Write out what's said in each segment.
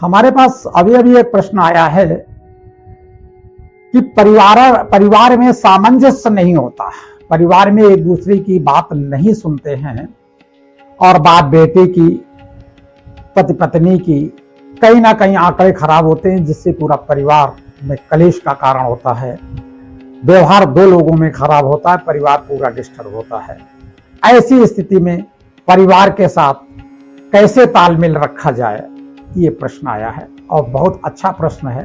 हमारे पास अभी अभी एक प्रश्न आया है कि परिवार में सामंजस्य नहीं होता, परिवार में एक दूसरे की बात नहीं सुनते हैं और बाप बेटे की, पति पत्नी की, कहीं ना कहीं आंकड़े खराब होते हैं, जिससे पूरा परिवार में कलेश का कारण होता है। व्यवहार दो लोगों में खराब होता है, परिवार पूरा डिस्टर्ब होता है। ऐसी स्थिति में परिवार के साथ कैसे तालमेल रखा जाए, ये प्रश्न आया है और बहुत अच्छा प्रश्न है।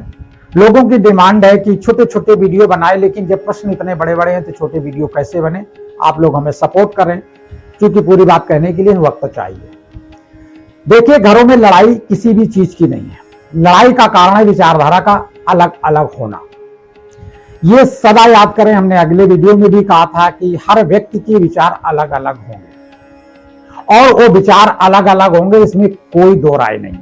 लोगों की डिमांड है कि छोटे छोटे वीडियो बनाए, लेकिन जब प्रश्न इतने बड़े बड़े हैं तो छोटे वीडियो कैसे बने। आप लोग हमें सपोर्ट करें, क्योंकि पूरी बात कहने के लिए वक्त चाहिए। देखिए, घरों में लड़ाई किसी भी चीज की नहीं है। लड़ाई का कारण है विचारधारा का अलग अलग होना। ये सदा याद करें, हमने अगले वीडियो में भी कहा था कि हर व्यक्ति के विचार अलग अलग होंगे और वो विचार अलग अलग होंगे, इसमें कोई दो राय नहीं।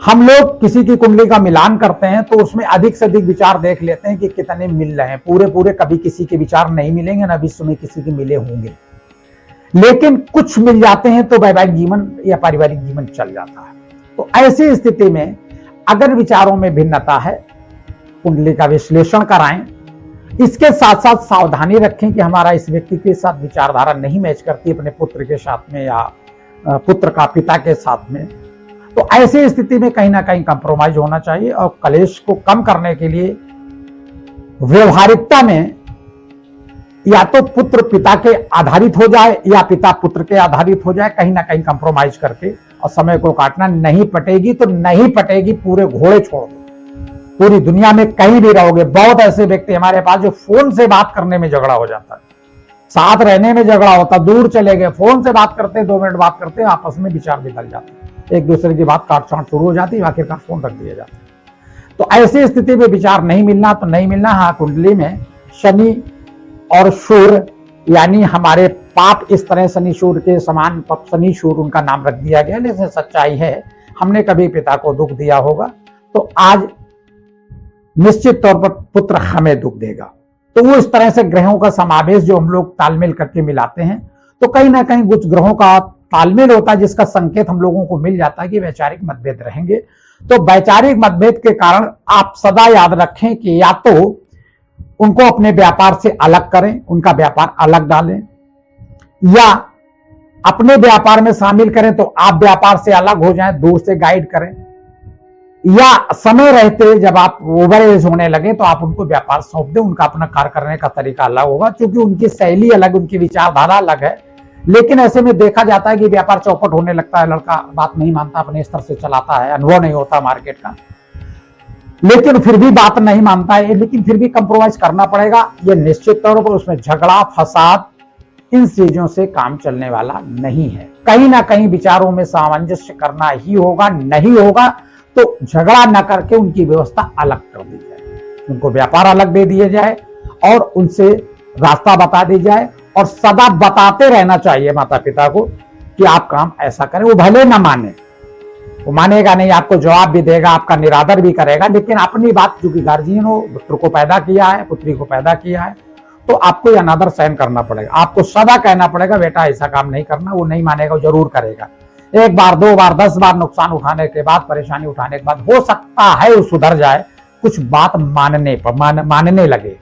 हम लोग किसी की कुंडली का मिलान करते हैं तो उसमें अधिक से अधिक विचार देख लेते हैं कि कितने मिल रहे हैं। पूरे पूरे कभी किसी के विचार नहीं मिलेंगे, ना विश्व में किसी के मिले होंगे, लेकिन कुछ मिल जाते हैं तो वैवाहिक जीवन या पारिवारिक जीवन चल जाता है। तो ऐसी स्थिति में अगर विचारों में भिन्नता है, कुंडली का विश्लेषण कराएं। इसके साथ साथ सावधानी रखें कि हमारा इस व्यक्ति के साथ विचारधारा नहीं मैच करती, अपने पुत्र के साथ में या पुत्र का पिता के साथ में। तो ऐसी स्थिति में कहीं ना कहीं कंप्रोमाइज होना चाहिए और कलेश को कम करने के लिए व्यवहारिकता में या तो पुत्र पिता के आधारित हो जाए या पिता पुत्र के आधारित हो जाए, कहीं ना कहीं कंप्रोमाइज करके और समय को काटना। नहीं पटेगी तो नहीं पटेगी, पूरे घोड़े छोड़ दो। पूरी दुनिया में कहीं भी रहोगे, बहुत ऐसे व्यक्ति हमारे पास जो फोन से बात करने में झगड़ा हो जाता है, साथ रहने में झगड़ा होता, दूर चले गए, फोन से बात करते, 2 मिनट बात करते, आपस में विचार बदल जाते, एक दूसरे की बात काट छाट शुरू हो जाती, आखिरकार फोन रख दिया जाता है। तो ऐसी स्थिति में विचार नहीं मिलना तो नहीं मिलना। हाँ, कुंडली में शनि और सूर्य यानी हमारे पाप इस तरह शनि सूर्य के समान, शनि सूर्य उनका नाम रख दिया गया, लेकिन सच्चाई है हमने कभी पिता को दुख दिया होगा तो आज निश्चित तौर पर पुत्र हमें दुख देगा। तो वो इस तरह से ग्रहों का समावेश जो हम लोग तालमेल करके मिलाते हैं, तो कहीं ना कहीं कुछ ग्रहों का तालमेल होता है, जिसका संकेत हम लोगों को मिल जाता है कि वैचारिक मतभेद रहेंगे। तो वैचारिक मतभेद के कारण आप सदा याद रखें कि या तो उनको अपने व्यापार से अलग करें, उनका व्यापार अलग डालें, या अपने व्यापार में शामिल करें तो आप व्यापार से अलग हो जाएं, दूर से गाइड करें, या समय रहते जब आप ओवर एज होने लगे तो आप उनको व्यापार सौंप दें। उनका अपना कार्य करने का तरीका अलग होगा, क्योंकि उनकी शैली अलग, उनकी विचारधारा अलग है। लेकिन ऐसे में देखा जाता है कि व्यापार चौपट होने लगता है, लड़का बात नहीं मानता, अपने स्तर से चलाता है, अनुभव नहीं होता मार्केट का, लेकिन फिर भी बात नहीं मानता है, लेकिन फिर भी कंप्रोमाइज करना पड़ेगा। ये निश्चित तौर पर उसमें झगड़ा, फसाद, इन चीजों से काम चलने वाला नहीं है। कहीं ना कहीं विचारों में सामंजस्य करना ही होगा। नहीं होगा तो झगड़ा न करके उनकी व्यवस्था अलग कर दी जाए, उनको व्यापार अलग दे दिया जाए और उनसे रास्ता बता दी जाए। और सदा बताते रहना चाहिए माता पिता को कि आप काम ऐसा करें। वो भले ना माने, वो मानेगा नहीं, आपको जवाब भी देगा, आपका निरादर भी करेगा, लेकिन अपनी बात, क्योंकि गार्जियन हो, पुत्र को पैदा किया है, पुत्री को पैदा किया है, तो आपको यह अनादर सहन करना पड़ेगा। आपको सदा कहना पड़ेगा बेटा ऐसा काम नहीं करना। वो नहीं मानेगा, वो जरूर करेगा। 1 बार 2 बार 10 बार नुकसान उठाने के बाद, परेशानी उठाने के बाद हो सकता है वो सुधर जाए, कुछ बात मानने लगे।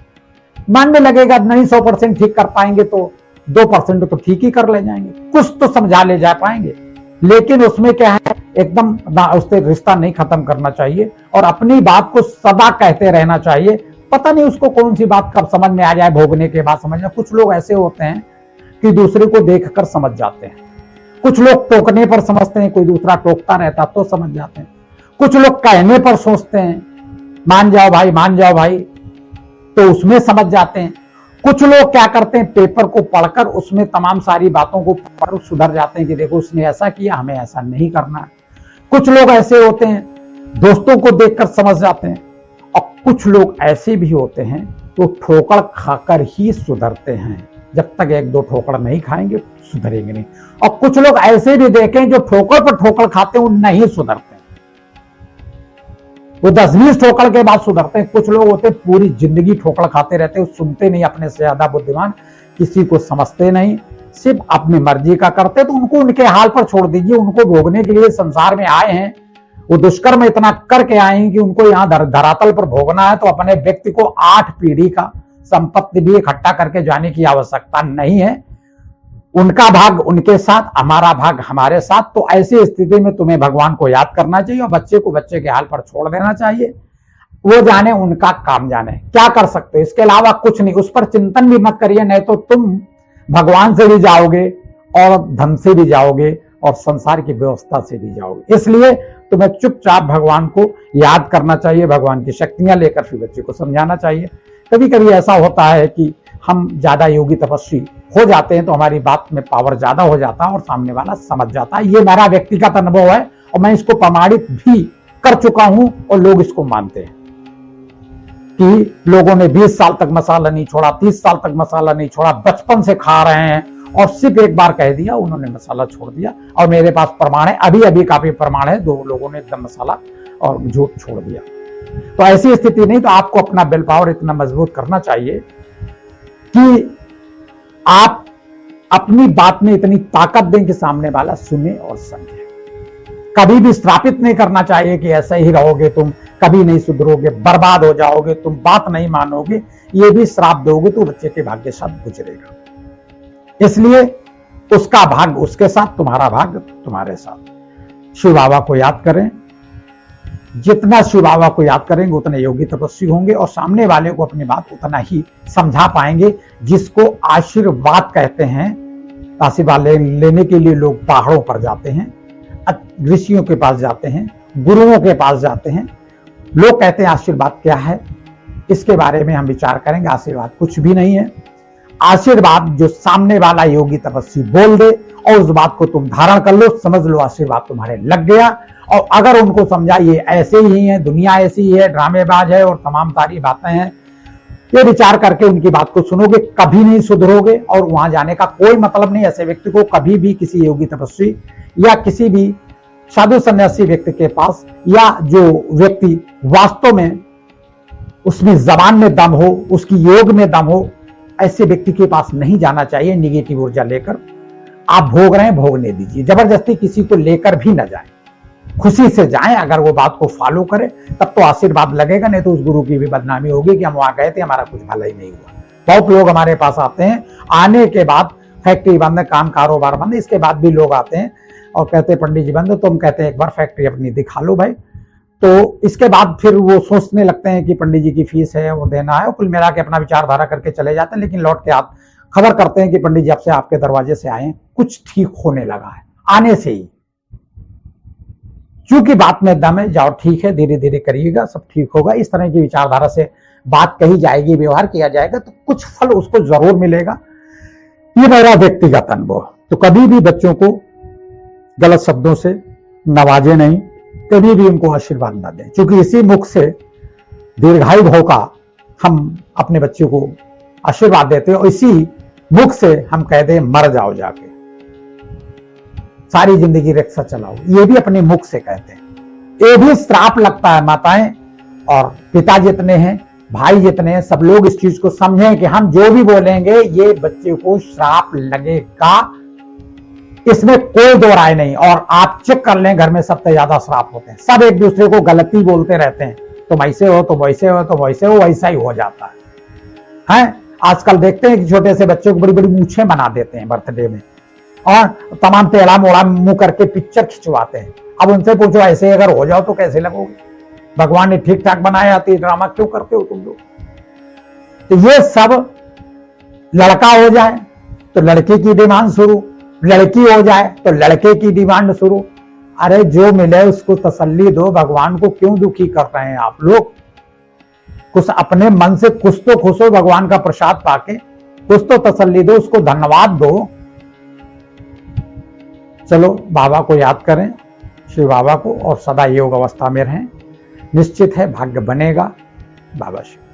मानने लगेगा नहीं, 100% ठीक कर पाएंगे तो 2% तो ठीक ही कर ले जाएंगे, कुछ तो समझा ले जा पाएंगे। लेकिन उसमें क्या है, एकदम उससे रिश्ता नहीं खत्म करना चाहिए और अपनी बात को सदा कहते रहना चाहिए। पता नहीं उसको कौन सी बात कब समझ में आ जाए, भोगने के बाद समझना। कुछ लोग ऐसे होते हैं कि दूसरे को देखकर समझ जाते हैं, कुछ लोग टोकने पर समझते हैं, कोई दूसरा टोकता रहता तो समझ जाते हैं, कुछ लोग कहने पर सोचते हैं मान जाओ भाई, मान जाओ भाई, तो उसमें समझ जाते हैं। कुछ लोग क्या करते हैं, पेपर को पढ़कर उसमें तमाम सारी बातों को पढ़ सुधर जाते हैं कि देखो उसने ऐसा किया, हमें ऐसा नहीं करना है। कुछ लोग ऐसे होते हैं दोस्तों को देखकर समझ जाते हैं, और कुछ लोग ऐसे भी होते हैं तो ठोकर खाकर ही सुधरते हैं। जब तक 1-2 ठोकर नहीं खाएंगे सुधरेंगे नहीं। और कुछ लोग ऐसे भी देखें जो ठोकर पर ठोकर खाते हैं, वो नहीं सुधरते, वो 10-20 ठोकर के बाद सुधरते हैं। कुछ लोग होते पूरी जिंदगी ठोकर खाते रहते हैं, सुनते नहीं, अपने से ज्यादा बुद्धिमान, किसी को समझते नहीं, सिर्फ अपनी मर्जी का करते। तो उनको उनके हाल पर छोड़ दीजिए, उनको भोगने के लिए संसार में आए हैं, वो दुष्कर्म इतना करके आए कि उनको यहाँ धरातल पर भोगना है, तो अपने व्यक्ति को 8 पीढ़ी का संपत्ति भी इकट्ठा करके जाने की आवश्यकता नहीं है। उनका भाग उनके साथ, हमारा भाग हमारे साथ। तो ऐसी स्थिति में तुम्हें भगवान को याद करना चाहिए और बच्चे को बच्चे के हाल पर छोड़ देना चाहिए। वो जाने, उनका काम जाने, क्या कर सकते हो, इसके अलावा कुछ नहीं। उस पर चिंतन भी मत करिए, नहीं तो तुम भगवान से भी जाओगे और धन से भी जाओगे और संसार की व्यवस्था से भी जाओगे। इसलिए तुम्हें चुपचाप भगवान को याद करना चाहिए, भगवान की शक्तियां लेकर फिर बच्चे को समझाना चाहिए। कभी कभी ऐसा होता है कि हम ज्यादा योगी तपस्वी हो जाते हैं तो हमारी बात में पावर ज्यादा हो जाता है और सामने वाला समझ जाता है। ये मेरा व्यक्तिगत अनुभव है और मैं इसको प्रमाणित भी कर चुका हूं और लोग इसको मानते हैं कि लोगों ने 20 साल तक मसाला नहीं छोड़ा, 30 साल तक मसाला नहीं छोड़ा, बचपन से खा रहे हैं और सिर्फ एक बार कह दिया उन्होंने मसाला छोड़ दिया। और मेरे पास प्रमाण है, अभी अभी काफी प्रमाण है, 2 लोगों ने एकदम मसाला और झूठ छोड़ दिया। तो ऐसी स्थिति नहीं, तो आपको अपना विल पावर इतना मजबूत करना चाहिए कि आप अपनी बात में इतनी ताकत दें कि सामने वाला सुने और समझे। कभी भी श्रापित नहीं करना चाहिए कि ऐसे ही रहोगे तुम, कभी नहीं सुधरोगे, बर्बाद हो जाओगे, तुम बात नहीं मानोगे, ये भी श्राप दोगे तो बच्चे के भाग्य साथ गुजरेगा। इसलिए उसका भाग उसके साथ, तुम्हारा भाग तुम्हारे साथ। शिव बाबा को याद करें, जितना शिव बाबा को याद करेंगे उतने योगी तपस्वी होंगे और सामने वाले को अपनी बात उतना ही समझा पाएंगे। जिसको आशीर्वाद कहते हैं, आशीर्वाद लेने के लिए लोग पहाड़ों पर जाते हैं, ऋषियों के पास जाते हैं, गुरुओं के पास जाते हैं। लोग कहते हैं आशीर्वाद क्या है, इसके बारे में हम विचार करेंगे। आशीर्वाद कुछ भी नहीं है। आशीर्वाद जो सामने वाला योगी तपस्वी बोल दे और उस बात को तुम धारण कर लो, समझ लो आशीर्वाद तुम्हारे लग गया। और अगर उनको समझा ये ऐसे ही है, दुनिया ऐसी ही है, ड्रामेबाज है और तमाम सारी बातें हैं, ये विचार करके उनकी बात को सुनोगे, कभी नहीं सुधरोगे और वहां जाने का कोई मतलब नहीं। ऐसे व्यक्ति को कभी भी किसी योगी तपस्वी या किसी भी साधु सन्यासी व्यक्ति के पास, या जो व्यक्ति वास्तव में उसमें जबान में दम हो, उसकी योग में दम हो, ऐसे व्यक्ति के पास नहीं जाना चाहिए निगेटिव ऊर्जा लेकर। आप भोग रहे हैं, भोगने दीजिए, जबरदस्ती किसी को लेकर भी न जाएं, खुशी से जाएं। अगर वो बात को फॉलो करे तब तो आशीर्वाद लगेगा, नहीं तो उस गुरु की भी बदनामी होगी कि हम वहां गए थे, हमारा कुछ भला ही नहीं हुआ। बहुत लोग हमारे पास आते हैं, आने के बाद फैक्ट्री बंद, काम कारोबार बंद, इसके बाद भी लोग आते हैं और कहते हैं पंडित जी बंद, तो हम कहते हैं एक बार फैक्ट्री अपनी दिखा लो भाई। तो इसके बाद फिर वो सोचने लगते हैं कि पंडित जी की फीस है, वो देना है, कुल मिला के अपना विचारधारा करके चले जाते हैं। लेकिन लौट के आप खबर करते हैं कि पंडित जी आपसे आपके दरवाजे से आए, कुछ ठीक होने लगा है आने से ही। क्योंकि बात में दम है, जाओ ठीक है, धीरे धीरे करिएगा, सब ठीक होगा। इस तरह की विचारधारा से बात कही जाएगी, व्यवहार किया जाएगा तो कुछ फल उसको जरूर मिलेगा। ये मेरा व्यक्तिगत अनुभव। तो कभी भी बच्चों को गलत शब्दों से नवाजे नहीं, कभी भी उनको आशीर्वाद ना दें, क्योंकि इसी मुख से दीर्घायु भव का हम अपने बच्चों को आशीर्वाद देते हैं और इसी मुख से हम कह दें मर जाओ जाके, सारी जिंदगी रिक्शा चलाओ, ये भी अपने मुख से कहते हैं। ये भी श्राप लगता है। माताएं और पिता जितने हैं, भाई जितने हैं, सब लोग इस चीज को समझें कि हम जो भी बोलेंगे ये बच्चे को श्राप लगेगा, इसमें कोई दो राय नहीं। और आप चेक कर लें, घर में सबसे ज्यादा श्राप होते हैं, सब एक दूसरे को गलती बोलते रहते हैं, तुम ऐसे हो, तुम वैसे हो, तुम वैसे हो, वैसा ही हो जाता है। आजकल देखते हैं कि छोटे से बच्चों को बड़ी बड़ी मूछें बना देते हैं बर्थडे में और तमाम टेढ़ा मोड़ा मुंह करके पिक्चर खिंचवाते हैं। अब उनसे पूछो ऐसे अगर हो जाओ तो कैसे लगोगे? भगवान ने ठीक ठाक बनाया, तो ड्रामा क्यों करते हो तुम लोग? तो ये सब, लड़का हो जाए तो लड़के की डिमांड शुरू, लड़की हो जाए तो लड़के की डिमांड शुरू। अरे जो मिले उसको तसल्ली दो, भगवान को क्यों दुखी कर रहे हैं आप लोग? कुछ अपने मन से कुछ तो खुश हो, भगवान का प्रसाद पाके कुछ तो तसल्ली दो, उसको धन्यवाद दो। चलो बाबा को याद करें, शिव बाबा को, और सदा योग अवस्था में रहें। निश्चित है भाग्य बनेगा। बाबा शिव।